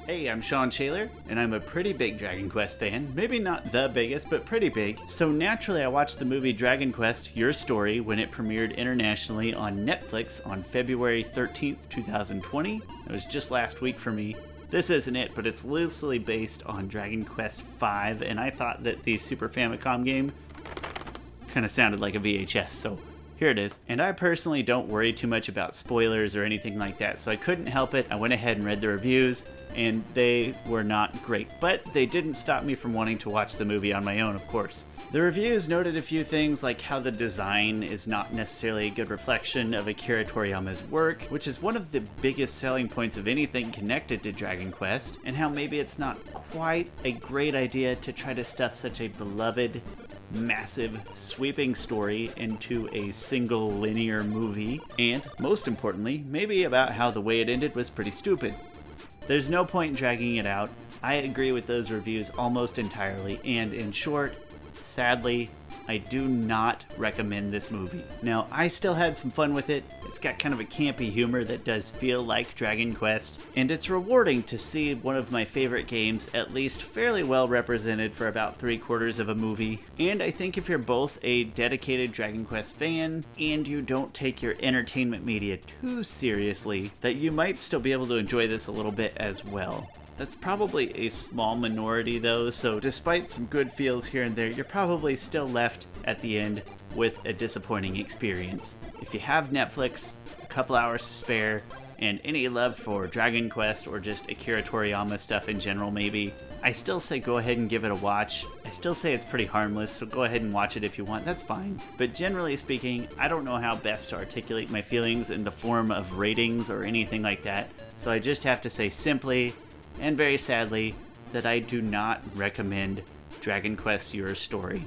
Hey, I'm Sean Shaler, and I'm a pretty big Dragon Quest fan. Maybe not the biggest, but pretty big. So naturally, I watched the movie Dragon Quest: Your Story when it premiered internationally on Netflix on February 13th, 2020. It was just last week for me. This isn't it, but it's loosely based on Dragon Quest V, and I thought that the Super Famicom game kind of sounded like a VHS, so here it is. And I personally don't worry too much about spoilers or anything like that, so I couldn't help it. I went ahead and read the reviews, and they were not great, but they didn't stop me from wanting to watch the movie on my own, of course. The reviews noted a few things like how the design is not necessarily a good reflection of Akira Toriyama's work, which is one of the biggest selling points of anything connected to Dragon Quest, and how maybe it's not quite a great idea to try to stuff such a beloved, massive, sweeping story into a single linear movie, and most importantly, maybe about how the way it ended was pretty stupid. There's no point in dragging it out. I agree with those reviews almost entirely, and in short, sadly, I do not recommend this movie. Now, I still had some fun with it. It's got kind of a campy humor that does feel like Dragon Quest, and it's rewarding to see one of my favorite games at least fairly well represented for about 3/4 of a movie. And I think if you're both a dedicated Dragon Quest fan and you don't take your entertainment media too seriously, that you might still be able to enjoy this a little bit as well. That's probably a small minority though, so despite some good feels here and there, you're probably still left at the end with a disappointing experience. If you have Netflix, a couple hours to spare, and any love for Dragon Quest or just Akira Toriyama stuff in general maybe, I still say go ahead and give it a watch. I still say it's pretty harmless, so go ahead and watch it if you want, that's fine. But generally speaking, I don't know how best to articulate my feelings in the form of ratings or anything like that, so I just have to say simply, and very sadly, that I do not recommend Dragon Quest: Your Story.